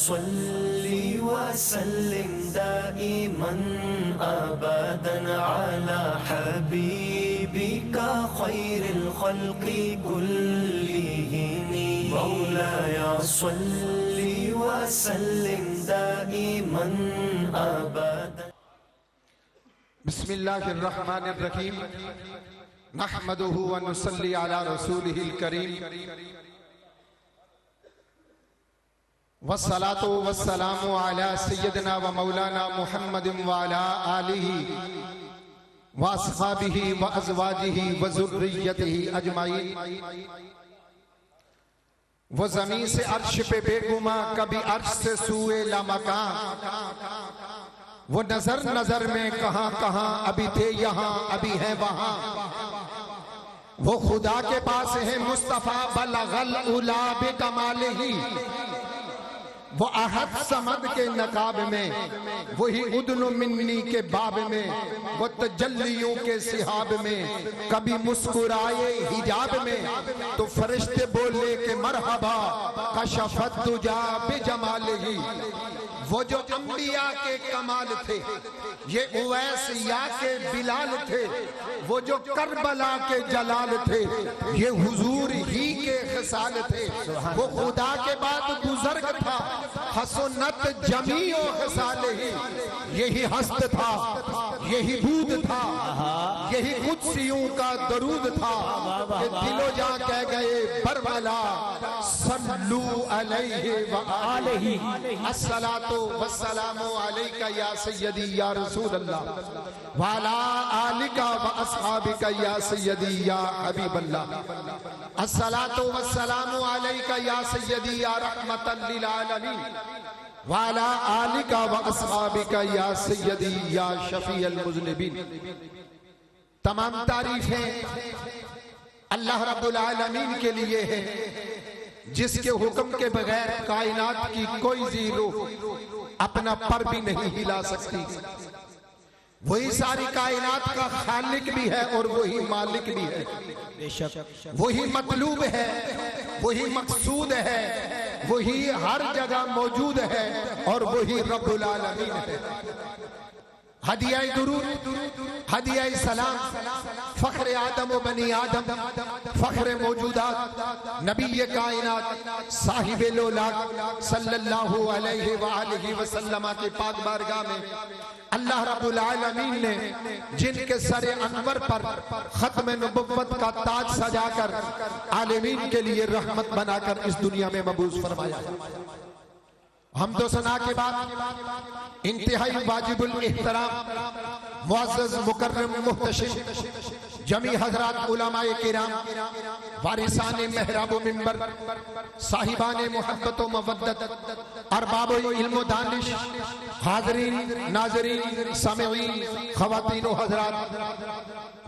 صل وسلم دائما أبدا على حبيبك خير الخلق كلهم مولاي صل وسلم دائما أبدا. بسم الله الرحمن الرحيم. نحمده ونصلي على رسوله الكريم والصلاة والسلام على سيدنا ومولانا محمد وعلى آله وأصحابه وأزواجه وذريته أجمعين. وہ زمین سے عرش پہ بے گما کبھی عرش سے سوئے لامکان، وہ نظر نظر میں کہاں کہاں ابھی تھے یہاں ابھی ہیں وہاں، وہ خدا کے پاس ہے مصطفیٰ بلغ العلا بکمالہ، وہ احد صمد کے نقاب میں، وہی ادن منی کے باب میں، وہ تجلیوں کے صحاب میں، کبھی مسکرائے حجاب میں تو فرشتے بولے کہ مرحبا کشفت دجا بجمالہ. وہ جو انبیاء کے کمال تھے، یہ اویس یا کے بلال تھے، وہ جو کربلا کے جلال تھے، یہ حضور ہی کے خصال تھے. وہ خدا کے بعد بزرگ تھا، حسنت جمیع خصالہ، یہی ہست تھا، یہی بود تھا، یہی قدسیوں کا درود تھا کہ دل و جاں کہہ گئے برملا صلو علیہ وآلہ الصلاة والسلام علیکہ یا سیدی یا رسول اللہ وعلا آلکہ واصحابکہ یا سیدی یا حبیب اللہ. الصلاة والسلام علیکہ یا سیدی یا رحمتا للعالمین وعلا آلکہ واصحابکہ یا سیدی یا شفیع المذنبین. تمام تعریفیں اللہ رب العالمین کے لیے ہے جس کے حکم کے بغیر کائنات کی کوئی زیرو اپنا پر بھی نہیں ہلا سکتی. وہی ساری کائنات کا خالق بھی ہے اور وہی مالک بھی ہے. وہی مطلوب ہے، وہی مقصود ہے، وہی ہر جگہ موجود ہے اور وہی رب العالمین ہے. ہدیہ درود، ہدیہ سلام، فخر آدم و بنی آدم، فخر موجودات، نبی کائنات، صاحب لولاک صلی اللہ علیہ وآلہ وسلم کے پاک بارگاہ میں اللہ رب العالمین نے جن کے سر انور پر ختم نبوت کا تاج سجا کر عالمین کے لیے رحمت بنا کر اس دنیا میں مبعوث فرمایا. حمد و ثنا کے بعد انتہائی واجب الاحترام معزز مکرم محتشم جمیع حضرات علماء کرام، وارثان محراب و منبر، صاحبان محبت و مودت، ارباب علم و دانش، حاضرین ناظرین سامعین خواتین و حضرات،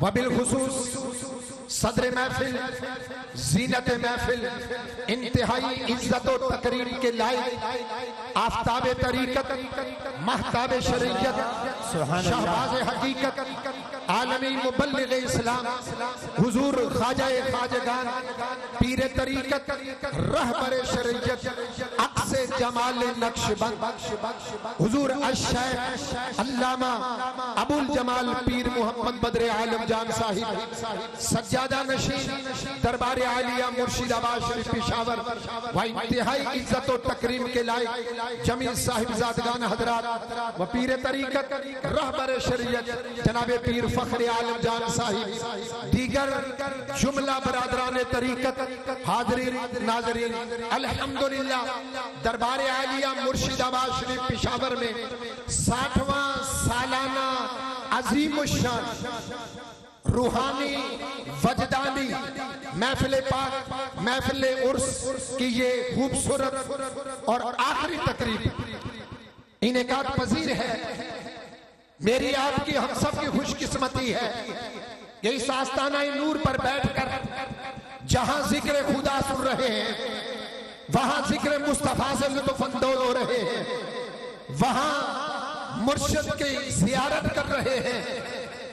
وبالخصوص صدر محفل، زینت محفل، انتہائی عزت و تقریم کے لائق، آفتاب طریقت، مہتاب شریعت، شہباز حقیقت، عالمی مبلغ اسلام، حضور خواجہ خواجگان، پیر طریقت، رہبر شریعت، عکس جمال نقشبند، حضور الشیخ علامہ ابو الجمال پیر محمد بدر عالم جان صاحب، سجادہ نشین دربار عالیہ مرشد آباد شریف پشاور، و انتہائی عزت و تکریم کے لائق جمیع صاحب زادگان حضرات و پیر طریقت، رہبر شریعت جناب پیر فخر عالم جان صاحب، دیگر جملہ برادران طریقت، حاضرین ناظرین، الحمدللہ دربار عالیہ مرشد آباد شریف پشاور میں 60واں سالانہ عظیم الشان روحانی وجدانی محفل پاک، محفل عرس کی یہ خوبصورت اور آخری تقریب انعقاد پذیر ہے. میری آپ کی ہم سب کی خوش قسمتی ہے کہ اس آستانہ نور پر بیٹھ کر جہاں ذکر خدا سن رہے ہیں، وہاں ذکر مصطفیٰ سے لطف اندوز ہو رہے ہیں، وہاں مرشد کی زیارت کر رہے ہیں،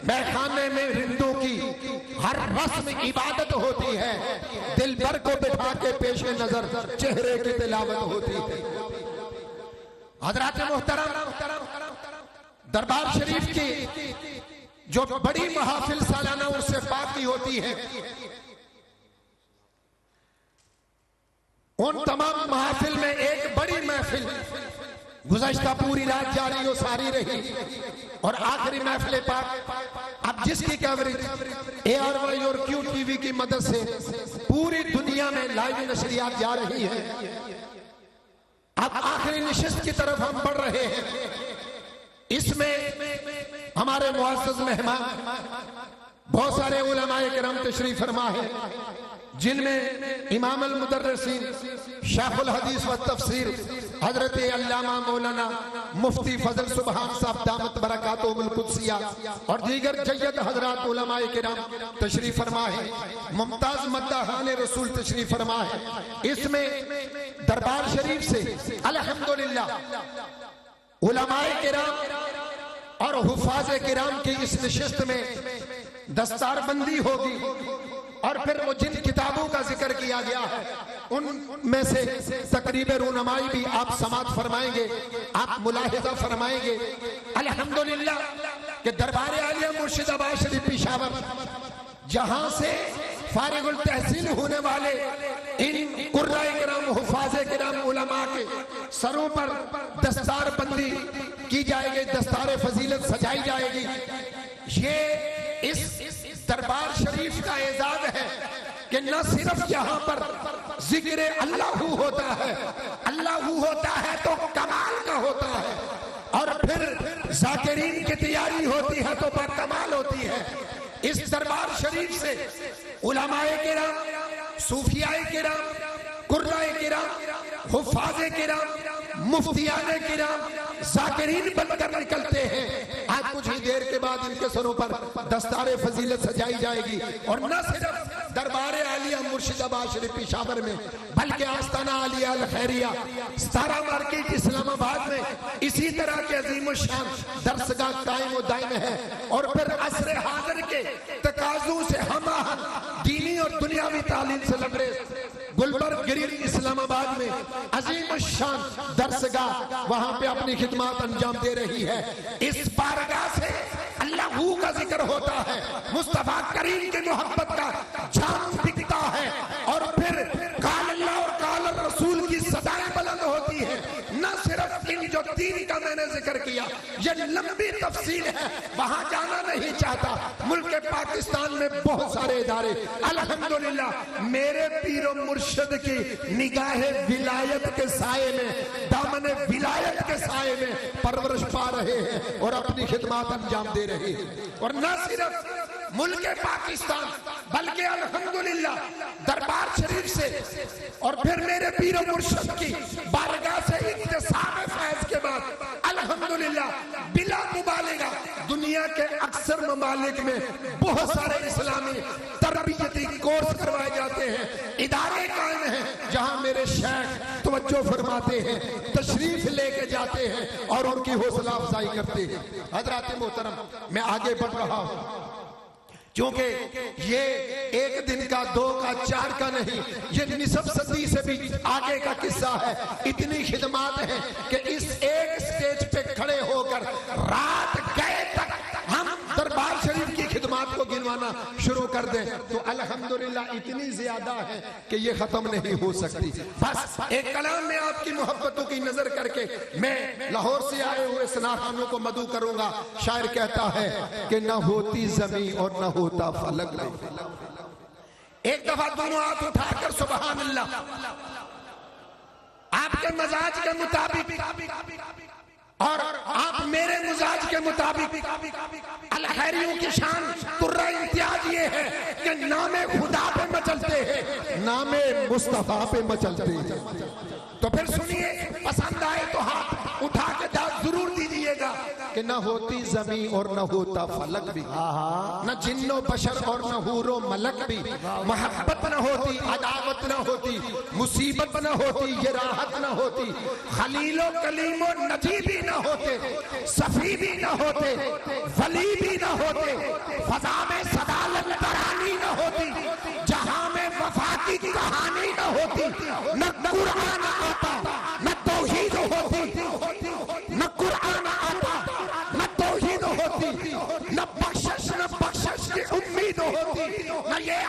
میخانے میں رندوں کی ہر رسم عبادت ہوتی ہے، دل بر کو بٹھا کے پیش نظر چہرے کی تلاوت ہوتی ہے. حضرات محترم، دربار شریف کی جو بڑی محافل سالانہ ان سے پاک کی ہوتی ہے، ان تمام محافل میں ایک بڑی محفل گزشتہ پوری رات جاری و ساری رہی، اور آخری محفل پاک اب جس کی کوریج ARY اور QTV کی مدد سے پوری دنیا میں لائیو نشریات جا رہی ہے۔ اب آخری نشست کی طرف ہم بڑھ رہے ہیں۔ اس میں ہمارے معزز مہمان بہت سارے علماء کرام تشریف فرما ہے، جن میں امام المدرسین شیخ الحدیث و تفسیر حضرت علامہ مولانا مفتی فضل سبحان صاحب دامت برکاتہم القدسیہ اور دیگر جید حضرات علماء کرام تشریف فرما ہے، ممتاز مداحان رسول تشریف فرما ہے۔ اس میں دربار شریف سے الحمدللہ علماء کرام اور حفاظ کرام کی اس نشست میں دستار بندی ہوگی، اور پھر وہ جن کتابوں کا ذکر کیا گیا ہے ان میں سے تقریب رونمائی بھی آپ سماعت فرمائیں گے، آپ ملاحظہ فرمائیں گے۔ الحمدللہ کہ دربار عالیہ مرشد آباد شریف پشاور، جہاں سے فارغ التحصیل ہونے والے ان قرائے کرام حفاظ کرام علماء کے سروں پر دستار بندی کی جائے گی، دستار فضیلت سجائی جائے گی۔ یہ اس دربار شریف کا اعزاز ہے کہ نہ صرف یہاں پر ذکر اللہ ہوتا ہے، اللہ ہوتا ہے تو کمال کا ہوتا ہے، اور پھر ذاکرین کی تیاری ہوتی ہے تو با کمال ہوتی ہے۔ اس دربار شریف سے علماء کرام، صوفیاء کرام، قرائے کرام، حفاظ کرام، مفتیان کرام ذاکرین بن کر نکلتے ہیں۔ آج کچھ ہی دیر کے بعد ان کے سروں پر دستار فضیلت سجائی جائے گی، اور نہ صرف دربار عالیہ مرشد آباد شریف پشاور میں بلکہ آستانہ عالیہ الخیریہ 17 مارکیٹ اسلام آباد میں اسی طرح کے عظیم الشان درسگاہ قائم و دائم ہے، اور پھر عصر حاضر کے تقاضوں سے ہم آہنگ دینی اور دنیاوی تعلیم سے لبریز گلبرگ گرین اسلام آباد میں عظیم الشان درسگاہ وہاں پہ اپنی خدمات انجام دے رہی ہے۔ اس بارگاہ سے اللہ کا ذکر ہوتا ہے، مصطفیٰ کریم کی محبت کا جھام دکھتا ہے، اور پھر قال اللہ اور قال الرسول کی صدائیں بلند ہوتی ہے۔ نہ صرف ان جو تین کا میں نے ذکر کیا، یہ لمبی تفصیل ہے، وہاں جانا نہیں چاہتا۔ ملک پاکستان میں بہت سارے ادارے الحمدللہ میرے پیر و مرشد کی نگاہ ولایت کے سائے میں، دامن ولایت کے سائے میں پرورش پا رہے ہیں اور اپنی خدمات انجام دے رہے ہیں۔ اور نہ صرف ملک پاکستان بلکہ الحمدللہ دربار شریف سے اور پھر میرے پیر و مرشد کی بارگاہ سے اکتساب فیض کے بعد الحمدللہ بلا مبالغہ دنیا کے اکثر ممالک میں بہت سارے اسلامی تربیتی کورس کروائے جاتے ہیں، ادارے قائم ہیں جہاں میرے شیخ توجہ فرماتے ہیں، تشریف لے کے جاتے ہیں اور ان کی حوصلہ افزائی کرتے ہیں۔ حضرات محترم، میں آگے بڑھ رہا ہوں کیونکہ یہ ایک دن کا، دو کا، چار کا نہیں، یہ نصف صدی سے بھی آگے کا قصہ ہے۔ اتنی خدمات ہیں کہ اس ایک سٹیج پہ کھڑے ہو کر رات گئے تک ہم دربار شریف کی خدمات کو گنوانا شروع کر دیں تو الحمدللہ اتنی زیادہ ہے کہ یہ ختم نہیں ہو سکتی۔ بس ایک کلام میں آپ کی محبتوں کی نظر کر کے میں لاہور سے آئے ہوئے سناخانوں کو مدعو کروں گا۔ شاعر کہتا ہے کہ نہ ہوتی زمین اور نہ ہوتا فلک۔ ایک دفعہ دونوں ہاتھ اٹھا کر سبحان اللہ، آپ کے مزاج کے مطابق اور آپ میرے مزاج کے مطابق الخیریوں کی شان قرہ امتیاز یہ ہے کہ نام خدا پہ مچلتے ہیں، نام مصطفیٰ پہ مچلتے ہیں۔ تو پھر سنیے، پسند آئے تو ہاتھ اٹھا کے داد ضرور دیجئے گا کہ نہ ہوتی زمین اور نہ ہوتا فلک بھی، نہ جن و بشر اور نہ حور و ملک بھی، محبت نہ ہوتی، عداوت نہ ہوتی، مصیبت نہ ہوتی، یہ راحت نہ ہوتی، خلیل و کلیم و نجی بھی نہ ہوتے، صفی بھی نہ ہوتے، ولی بھی نہ ہوتے، فضا میں صدالت ترانی نہ ہوتی، جہاں میں وفا کی کہانی نہ ہوتی، نہ قرآن آتا، نہ توحید ہوتی،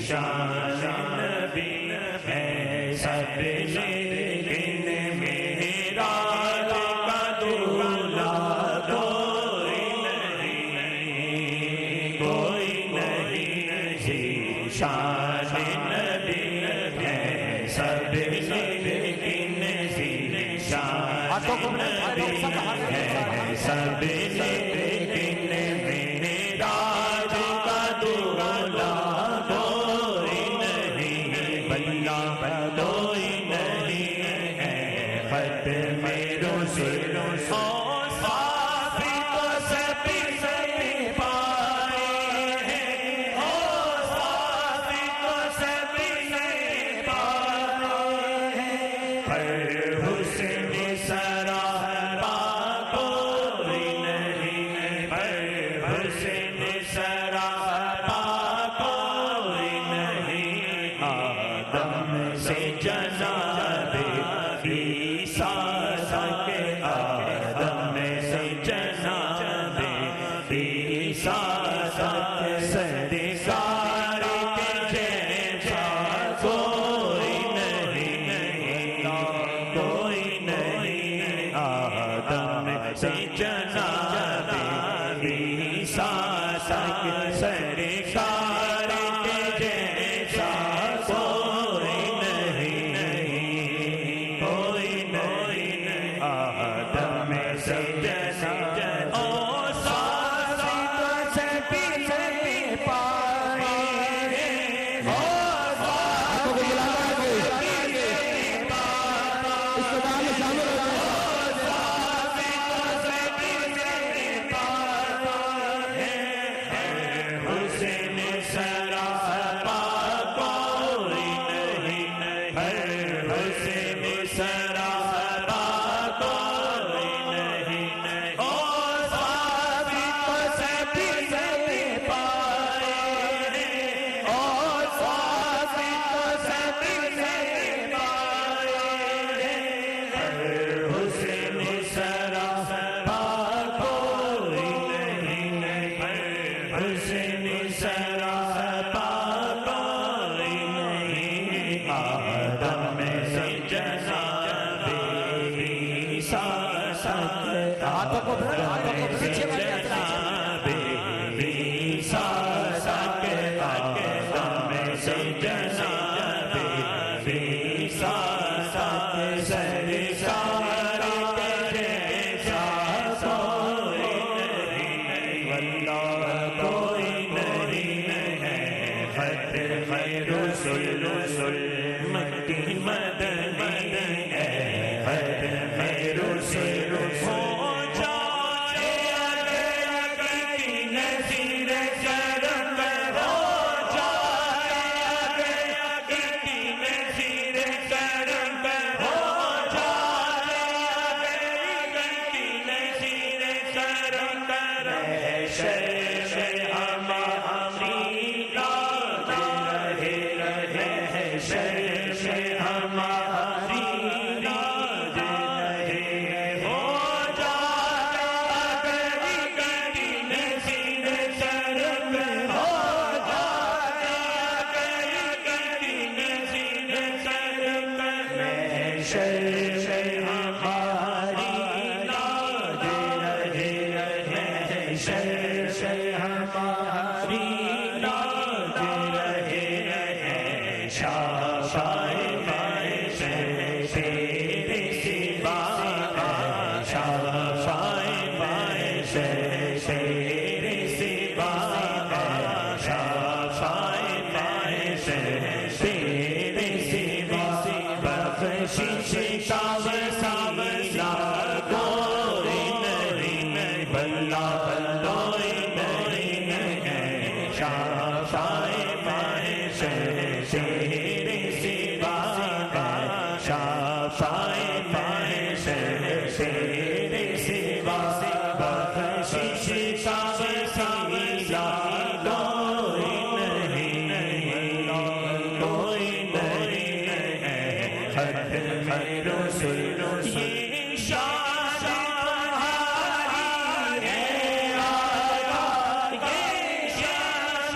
شان نبی ہے سب لیکن میرا کا دولا کوئی نہیں شان نبی ہے سب لیکن شان نبی ہے سب لیکن میرا کا دولا کوئی نہیں ہے خط میرو سنو صافی تو سبھی سے پائے ہیں صافی تو سبھی سے پائے ہیں پر حسن سراپا کوئی نہیں پر حسن سراپا کوئی نہیں آدم سے جناب عیسیٰ تک آدم سے جناب عیسیٰ تک سرکار کے جیسا کوئی نہیں آدم سے جناب عیسیٰ تک سرکار کے جیسا کوئی نہیں آدم سے جناب او صافی تو سبھی سے پائے او صافی تو سبھی سے حسین سراپا کوئی نہیں حسین سراپا کوئی نہیں او صافی تو سبھی سے پائے او صافی تو سبھی سے پائے حسین سراپا کوئی نہیں حسین سراپا کوئی نہیں آدم سے جناب عیسیٰ تک آدم سے جناب عیسیٰ تک آدم سے جناب عیسیٰ تک سرکار کے جیسا کوئی نہیں واللہ کوئی نہیں ہے خط رسول مکی مدنی ہے خط رسول ہو جائے اگر کی نظیر کرم ہو جائے اگر کی نظیر کرم ہو جائے اگر کی نظیر کرم شیخ ہماری یاد رہے شیخ ہماری یاد رہے ہو جائے اگر کی نظیر کرم ہو جائے اگر کی نظیر کرم شیخ ہماری یاد رہے شیخ ہماری یاد رہے شافائے مائے تیرے سوا شافائے مائے تیرے سوا شافائے مائے تیرے سوا بخشش کا وسیلہ کوئی نہیں بلا کوئی نہیں ہے شافائے مائے تیرے سوا شافائے مائے تیرے سوا بخشش کا وسیلہ کوئی نہیں ہے خط رسول یہ شان تمہاری ہے آقا یہ شان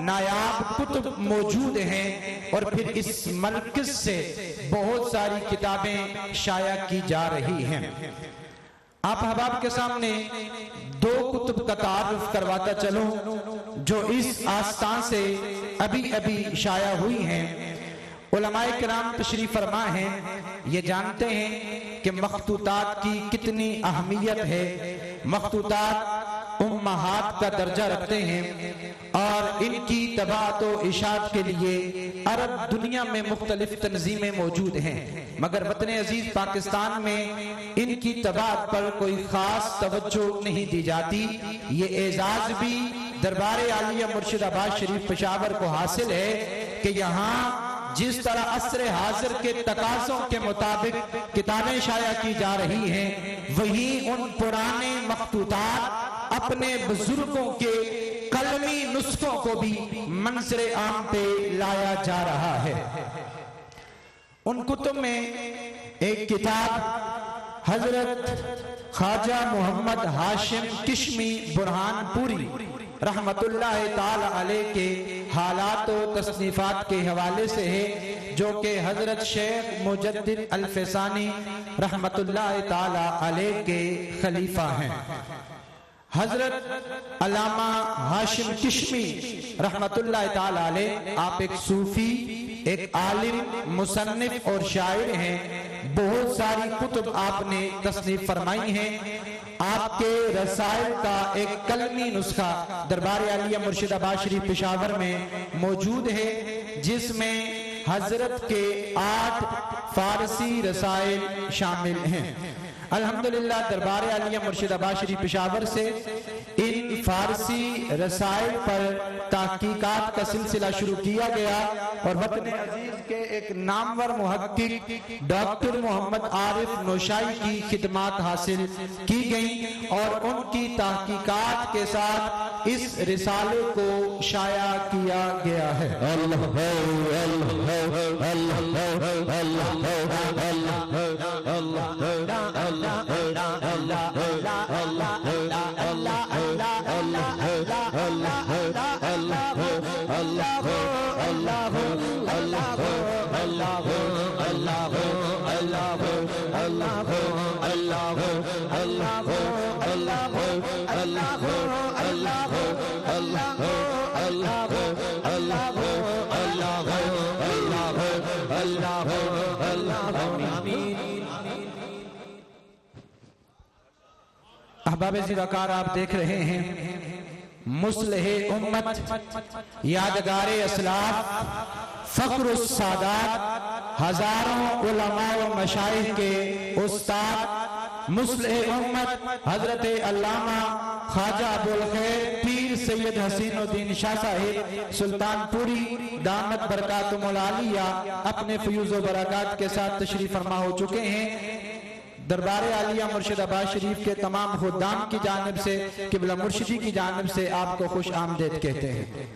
نایاب کتب موجود ہیں اور پھر اس مرکز سے بہت ساری کتابیں شائع کی جا رہی ہیں۔ آپ احباب کے سامنے دو کتب کا تعارف کرواتا چلوں جو اس آستان سے ابھی شائع ہوئی ہیں۔ علماء کرام تشریف فرما ہیں، یہ جانتے ہیں کہ مخطوطات کی کتنی اہمیت ہے۔ مخطوطات امہات کا درجہ رکھتے ہیں اور ان کی طباعت و اشاعت کے لیے عرب دنیا میں مختلف تنظیمیں موجود ہیں، مگر وطن عزیز پاکستان میں ان کی طباعت پر کوئی خاص توجہ نہیں دی جاتی۔ یہ اعزاز بھی دربار عالیہ مرشد آباد شریف پشاور کو حاصل ہے کہ یہاں جس طرح عصر حاضر کے تقاضوں کے مطابق کتابیں شائع کی جا رہی ہیں، وہیں ان پرانے مخطوطات اپنے بزرگوں کے قلمی نسخوں کو بھی منظر عام پہ لایا جا رہا ہے۔ ان کتب میں ایک کتاب حضرت خواجہ محمد ہاشم کشمی برہان پوری رحمت اللہ تعالی علیہ کے حالات و تصنیفات کے حوالے سے ہے، جو کہ حضرت شیخ مجدد الفسانی رحمت اللہ تعالی علیہ کے خلیفہ ہیں۔ حضرت علامہ ہاشم کشمی رحمت اللہ تعالی علیہ آپ ایک صوفی، ایک عالم، مصنف اور شاعر ہیں۔ بہت ساری کتب آپ نے تصنیف فرمائی ہیں۔ آپ کے رسائل کا ایک قلمی نسخہ دربار عالیہ مرشد آباد شریف پشاور میں موجود ہے، جس میں حضرت کے 8 فارسی رسائل شامل ہیں۔ الحمدللہ دربار عالیہ مرشد آباد شریف پشاور سے ان فارسی رسائل پر تحقیقات کا سلسلہ شروع کیا گیا اور وطن عزیز کے ایک نامور محقق ڈاکٹر محمد عارف نوشائی کی خدمات حاصل کی گئیں اور ان کی تحقیقات کے ساتھ اس رسالے کو شائع کیا گیا ہے۔ احباب زیرکار آپ دیکھ رہے ہیں مصلح امت، یادگار اسلاف، فخر السادات، ہزاروں علماء و مشائخ کے استاد، مصلح امت حضرت علامہ خواجہ ابوالخیر پیر سید حسین الدین شاہ صاحب سلطان پوری دامت برکاتہم العالیہ اپنے فیوز و برکات کے ساتھ تشریف فرما ہو چکے ہیں۔ دربار عالیہ مرشد آباد شریف کے تمام خدام کی جانب سے، قبلہ مرشدی کی جانب سے آپ کو خوش آمدید کہتے ہیں۔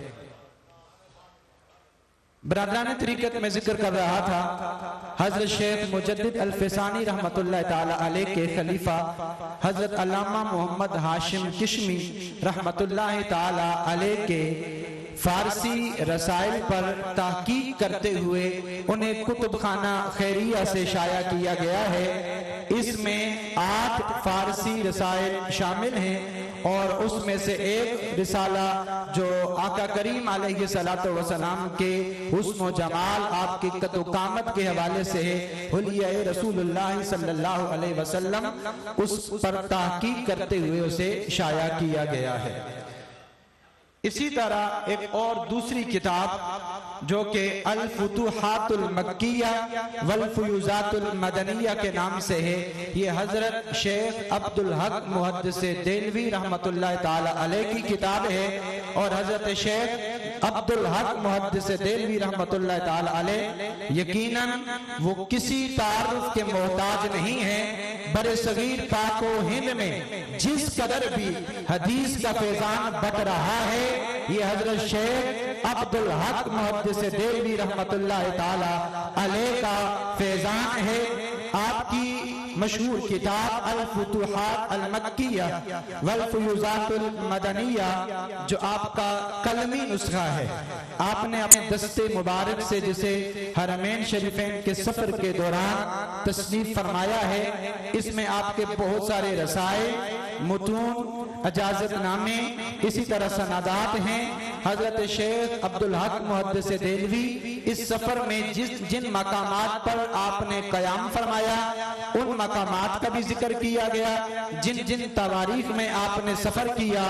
برادران طریقت میں ذکر کر رہا تھا حضرت شیخ مجدد الفسانی رحمت اللہ تعالی علیہ کے خلیفہ حضرت علامہ محمد ہاشم کشمی رحمت اللہ تعالی علیہ کے فارسی رسائل پر تحقیق کرتے ہوئے انہیں کتب خانہ خیریہ سے شائع کیا گیا ہے۔ اس میں 8 فارسی رسائل شامل ہیں اور اس میں سے ایک رسالہ جو آقا کریم علیہ السلام کے حسن و جمال، آپ کی قد و قامت کے حوالے سے ہے، حلیہ رسول اللہ صلی اللہ علیہ وسلم، اس پر تحقیق کرتے ہوئے اسے شائع کیا گیا ہے۔ اسی طرح ایک اور دوسری کتاب جو کہ الفتوحات المکیہ والفیوزات المدنیہ کے نام سے ہے، یہ حضرت شیخ عبدالحق محدث دہلوی رحمت اللہ تعالی علیہ کی کتاب ہے اور حضرت شیخ عبدالحق محدث دہلوی رحمت اللہ تعالی علیہ یقیناً وہ کسی تعارف کے محتاج نہیں ہیں۔ بر صغیر پاک و ہند میں جس قدر بھی حدیث کا فیضان بٹ رہا ہے، یہ حضرت شیخ عبدالحق محدث دہلوی رحمت اللہ تعالی علیہ کا فیضان ہے۔ آپ کی مشہور کتاب الفتوحات المکیہ والفیوزات المدنیہ جو آپ کا قلمی نسخہ ہے، آپ نے اپنے دستے مبارک سے جسے حرمین شریفین کے سفر کے دوران تصنیف فرمایا ہے، اس میں آپ کے بہت سارے رسائل، متون، اجازت نامے، اسی طرح سندات ہیں۔ حضرت شیخ عبدالحق محدث دہلوی اس سفر میں جن مقامات پر آپ نے قیام فرمایا ان مقامات کا بھی ذکر کیا گیا، جن تواریخ میں آپ نے سفر کیا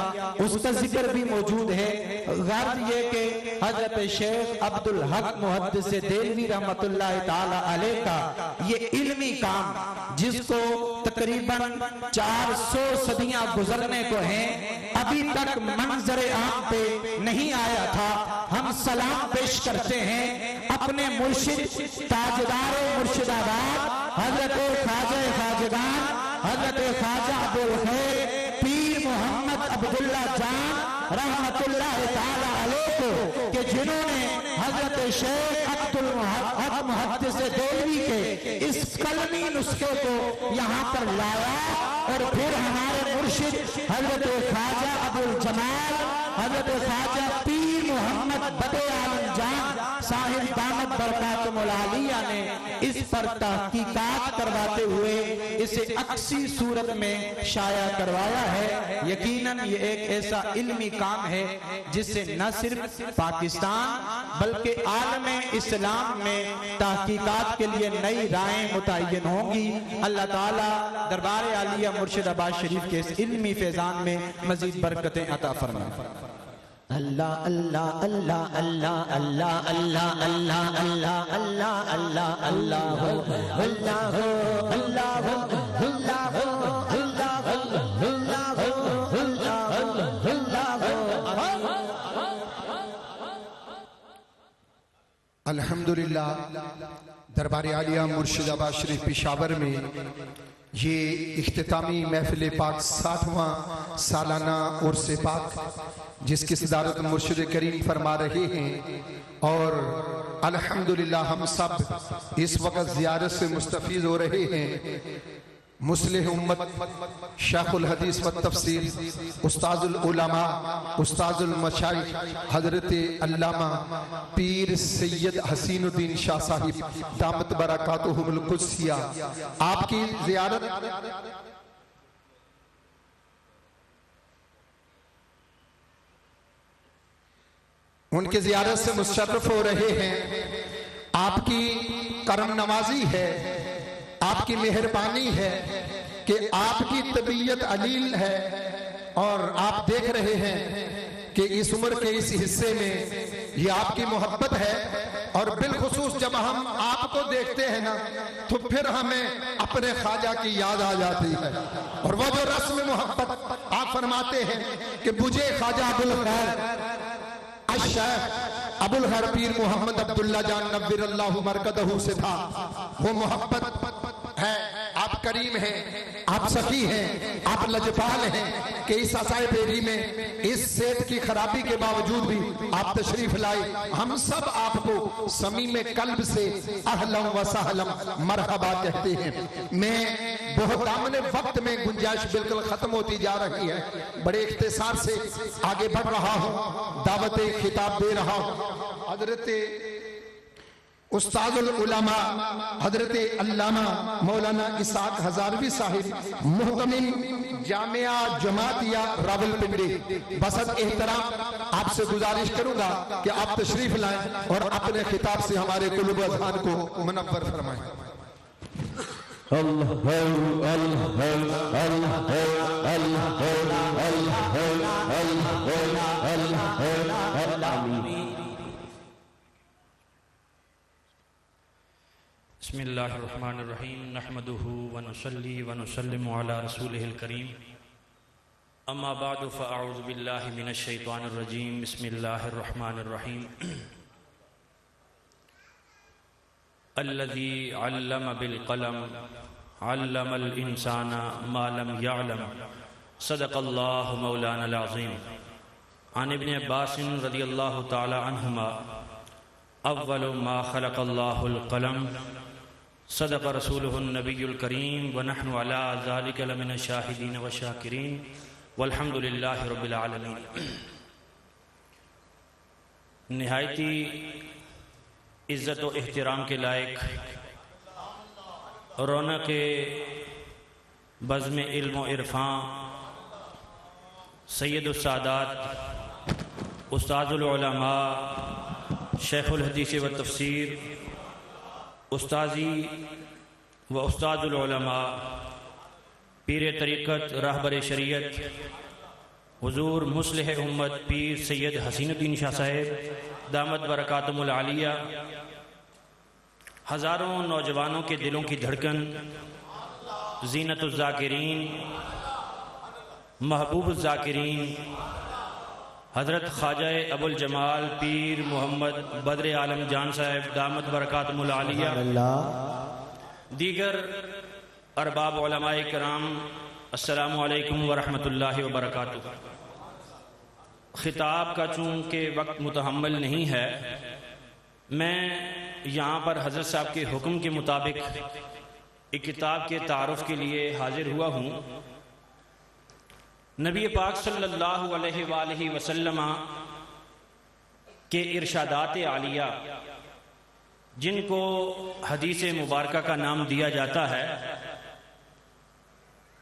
اس کا ذکر بھی موجود ہے۔ غرض یہ کہ حضرت شیخ عبدالحق محدث دہلوی رحمت اللہ تعالی علیہ کا یہ علمی کام جس کو تقریباً 400 صدیاں گزرنے کو ہیں، ابھی تک منظر عام پہ نہیں آیا تھا۔ ہم سلام پیش کرتے ہیں اپنے مرشد تاجدار مرشد آباد حضرت خواجہ خواجگان حضرت خواجہ ابوالخیر پیر محمد عبداللہ جان رحمت اللہ تعالی علیہ کو کہ جنہوں نے حضرت شیخ عبدالحق محدث دہلوی کے اس قلمی نسخے کو یہاں پر لایا، اور پھر ہمارے مرشد حضرت خواجہ ابوالجمال حضرت خواجہ پیر محمد بدے عالم جان صاحب دامت برکاتہم العالیہ نے اس پر تحقیقات کرواتے ہوئے اسے عکسی صورت میں شائع کروایا ہے۔ یقیناً یہ ایک ایسا علمی کام ہے جس سے نہ صرف پاکستان بلکہ عالم اسلام میں تحقیقات کے لیے نئی رائیں متعین ہوں گی۔ اللہ تعالیٰ دربار عالیہ مرشد آباد شریف کے اس علمی فیضان میں مزید برکتیں عطا فرمائے۔ اللہ اللہ اللہ اللہ اللہ اللہ اللہ اللہ اللہ اللہ اللہ اللہ الحمدللہ دربار عالیہ مرشد آباد شریف پشاور میں یہ اختتامی محفل پاک 60واں سالانہ عرس پاک جس کی صدارت مرشد کریم فرما رہے ہیں، اور الحمدللہ ہم سب اس وقت زیارت سے مستفید ہو رہے ہیں۔ مصلح امت، شیخ الحدیث و تفسیر، استاذ العلماء، استاذ المشائخ حضرت علامہ پیر سید حسین الدین شاہ صاحب دامت برکاتہم القدسیہ، آپ کی زیارت ان کی زیارت سے مشرف ہو رہے ہیں۔ آپ کی کرم نوازی ہے، آپ کی مہربانی ہے کہ آپ کی طبیعت علیل ہے، اور آپ دیکھ رہے ہیں کہ اس عمر کے اس حصے میں یہ آپ کی محبت ہے، اور بالخصوص جب ہم آپ کو دیکھتے ہیں نا تو پھر ہمیں اپنے خواجہ کی یاد آ جاتی ہے، اور وہ جو رسم محبت آپ فرماتے ہیں کہ مجھے خواجہ ابوالخیر الشیخ ابوالخیر پیر محمد عبداللہ جان نور اللہ مرکزہ سے تھا، وہ محبت ہے۔ آپ کریم ہیں، آپ سخی ہیں، آپ لجپال ہیں کہ اس عصائے بیری میں اس صحت کی خرابی کے باوجود بھی آپ تشریف لائے۔ ہم سب آپ کو صمیم قلب سے اہلا و سہلا مرحبا کہتے ہیں۔ میں بہت دامن وقت میں گنجائش بالکل ختم ہوتی جا رہی ہے، بڑے اختصار سے آگے بڑھ رہا ہوں، دعوت خطاب دے رہا ہوں۔ حضرت استاذ العلماء حضرت علامہ مولانا اسحاق ہزاروی صاحب محتمم جامعہ جماعتیہ راولپنڈی، بسط احترام آپ سے گزارش کروں گا کہ آپ تشریف لائیں اور اپنے خطاب سے ہمارے قلوب و اذہان کو منور فرمائیں۔ بسم اللہ الرحمن الرحیم، نحمدہ ونصلی ونسلم علی رسولہ الکریم، اما بعد فاعوذ باللہ من الشیطان الرجیم، بسم اللہ الرحمن الرحیم۔ الذی علم بالقلم علم الانسان ما لم يعلم، صدق اللہ مولانا العظیم۔ عن ابن عباس رضی اللہ تعالی عنہما، اول ما خلق اللہ القلم صدق رسولہ النبی الکریم ونحن علی ذالک لمن الشاہدین والشاکرین والحمد للہ رب العالمین۔ نہایتی عزت و احترام کے لائق رونق بزم علم و عرفان سید السادات استاذ العلماء شیخ الحدیث و تفسیر استاذی و استاد العلماء پیر طریقت راہبر شریعت حضور مصلح امت پیر سید حسین الدین شاہ صاحب دامت برکاتہم العالیہ، ہزاروں نوجوانوں کے دلوں کی دھڑکن، زینت الذاکرین، محبوب الذاکرین، حضرت خواجہ ابو الجمال پیر محمد بدر عالم جان صاحب دامت برکاتہم العالیہ، دیگر ارباب علماء کرام، السلام علیکم ورحمۃ اللہ وبرکاتہ۔ خطاب کا چونکہ وقت متحمل نہیں ہے، میں یہاں پر حضرت صاحب کے حکم کے مطابق ایک کتاب کے تعارف کے لیے حاضر ہوا ہوں۔ نبی پاک صلی اللہ علیہ وآلہ وسلم کے ارشادات عالیہ، جن کو حدیث مبارکہ کا نام دیا جاتا ہے،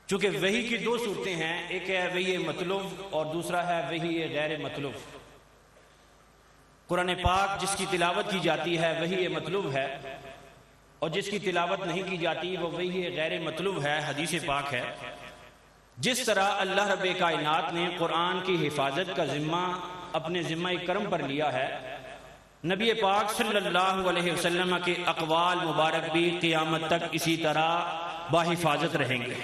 چونکہ وحی کی دو صورتیں ہیں، ایک ہے وحی مطلوب اور دوسرا ہے وحی غیر مطلوب۔ قرآن پاک جس کی تلاوت کی جاتی ہے وحی مطلوب ہے، اور جس کی تلاوت نہیں کی جاتی وہ وحی غیر مطلوب ہے، حدیث پاک ہے۔ جس طرح اللہ رب کائنات نے قرآن کی حفاظت کا ذمہ اپنے ذمہ کرم پر لیا ہے، نبی پاک صلی اللہ علیہ وسلم کے اقوال مبارک بھی قیامت تک اسی طرح باحفاظت رہیں گے۔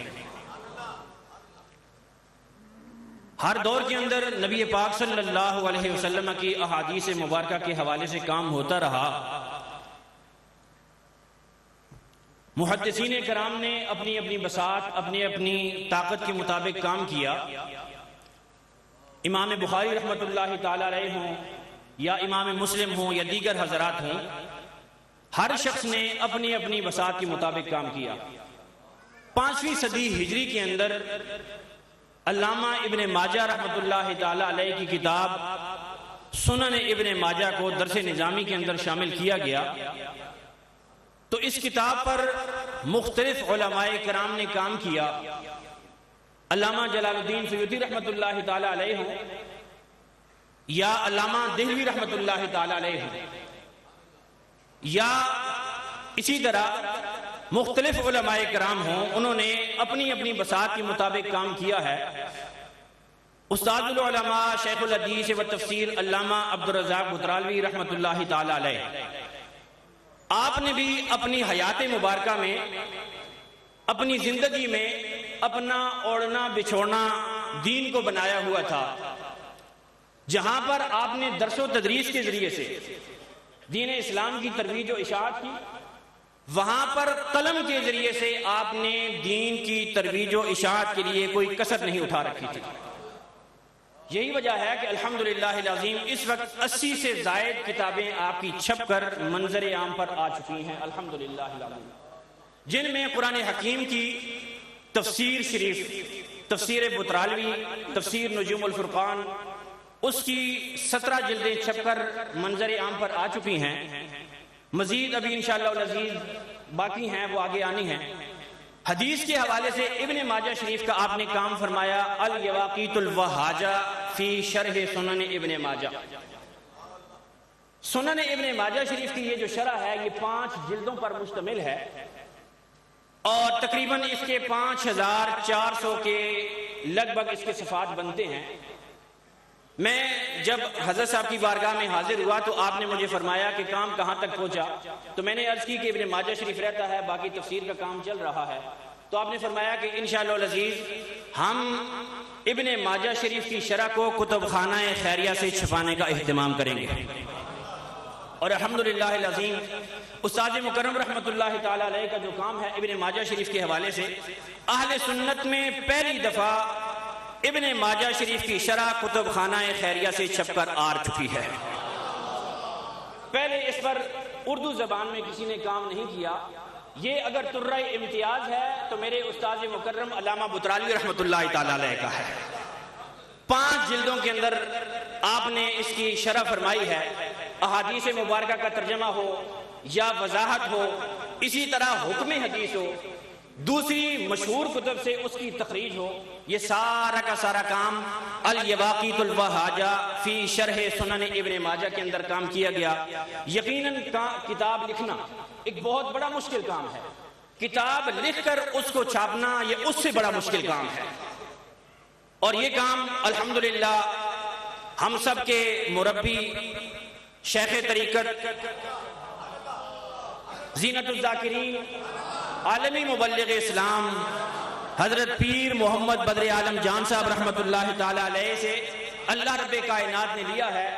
ہر دور کے اندر نبی پاک صلی اللہ علیہ وسلم کی احادیث مبارکہ کے حوالے سے کام ہوتا رہا۔ محدثین کرام نے اپنی اپنی بساط، اپنی اپنی طاقت کے مطابق کام کیا۔ امام بخاری رحمۃ اللہ تعالی علیہ ہوں یا امام مسلم ہوں یا دیگر حضرات ہوں، ہر شخص نے اپنی اپنی بساط کے مطابق کام کیا۔ 5ویں صدی ہجری کے اندر علامہ ابن ماجہ رحمۃ اللہ تعالی علیہ کی کتاب سنن ابن ماجہ کو درس نظامی کے اندر شامل کیا گیا، تو اس کتاب پر مختلف علماء کرام نے کام کیا۔ علامہ جلال الدین سیوطی رحمۃ اللہ تعالی علیہ ہوں یا علامہ دہلوی رحمۃ اللہ تعالی علیہ ہوں، یا اسی طرح مختلف علماء کرام ہوں، انہوں نے اپنی اپنی بساط کے مطابق کام کیا ہے۔ استاد العلماء شیخ الحدیث و تفسیر علامہ عبدالرزاق بطرالوی رحمۃ اللہ تعالی علیہ، آپ نے بھی اپنی حیات مبارکہ میں، اپنی زندگی میں اپنا اوڑھنا بچھوڑنا دین کو بنایا ہوا تھا، جہاں پر آپ نے درس و تدریس کے ذریعے سے دین اسلام کی ترویج و اشاعت کی، وہاں پر قلم کے ذریعے سے آپ نے دین کی ترویج و اشاعت کے لیے کوئی کسر نہیں اٹھا رکھی تھی۔ یہی وجہ ہے کہ الحمدللہ العظیم اس وقت 80 سے زائد کتابیں آپ کی چھپ کر منظر عام پر آ چکی ہیں، الحمدللہ العظیم، جن میں قرآن حکیم کی تفسیر شریف، تفسیر بطرالوی، تفسیر نجوم الفرقان، اس کی 17 جلدیں چھپ کر منظر عام پر آ چکی ہیں۔ مزید ابھی انشاءاللہ العزیز باقی ہیں، وہ آگے آنی ہیں۔ حدیث کے حوالے سے ابن ماجہ شریف کا آپ نے کام فرمایا الیواقیت الوہاجہ فی شرح سنن ابن ماجہ۔ سنن ابن ماجہ شریف کی یہ جو شرح ہے یہ 5 جلدوں پر مشتمل ہے، اور تقریباً اس کے 5400 کے لگ بھگ اس کے صفحات بنتے ہیں۔ میں جب حضرت صاحب کی بارگاہ میں حاضر ہوا تو آپ نے مجھے فرمایا کہ کام کہاں تک پہنچا، تو میں نے عرض کی کہ ابن ماجہ شریف رہتا ہے، باقی تفسیر کا کام چل رہا ہے۔ تو آپ نے فرمایا کہ انشاءاللہ العزیز ہم ابن ماجہ شریف کی شرح کو کتب خانہ خیریہ سے چھپانے کا اہتمام کریں گے، اور الحمدللہ العظیم استاد مکرم رحمۃ اللہ تعالی علیہ کا جو کام ہے ابن ماجہ شریف کے حوالے سے، اہل سنت میں پہلی دفعہ ابن ماجہ شریف کی شرح کتب خانہ خیریہ سے چھپ کر آ چکی ہے۔ پہلے اس پر اردو زبان میں کسی نے کام نہیں کیا، یہ اگر ترہ امتیاز ہے تو میرے استاد مکرم علامہ بطرالی رحمۃ اللہ تعالی علیہ کا ہے. 5 جلدوں کے اندر آپ نے اس کی شرح فرمائی ہے. احادیث مبارکہ کا ترجمہ ہو یا وضاحت ہو، اسی طرح حکم حدیث ہو، دوسری مشہور کتب سے اس کی تخریج ہو، یہ سارا کا سارا کام الیواقیت الوہاجہ فی شرح سنن ابن ماجہ کے اندر کام کیا گیا. یقیناً کتاب لکھنا ایک بہت بڑا مشکل کام ہے. کتاب لکھ کر اس کو چھاپنا یہ اس سے بڑا مشکل کام ہے. اور یہ کام الحمدللہ ہم سب کے مربی شیخ طریقت زینت الذاکرین عالمی مبلغ اسلام حضرت پیر محمد بدر عالم جان صاحب رحمۃ اللہ تعالی علیہ سے اللہ رب کائنات نے لیا ہے.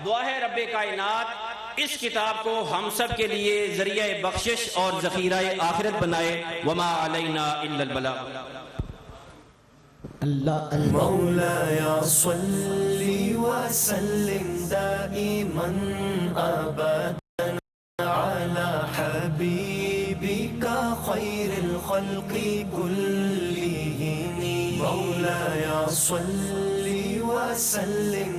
دعا ہے رب کائنات اس کتاب کو ہم سب کے لیے ذریعہ بخشش اور ذخیرہ آخرت بنائے. وما علینا الا البلاغ. اللہ اللہ مولاي صل وسلم دائما أبدا على حبيبك خير الخلق كلهم. مولاي صل وسلم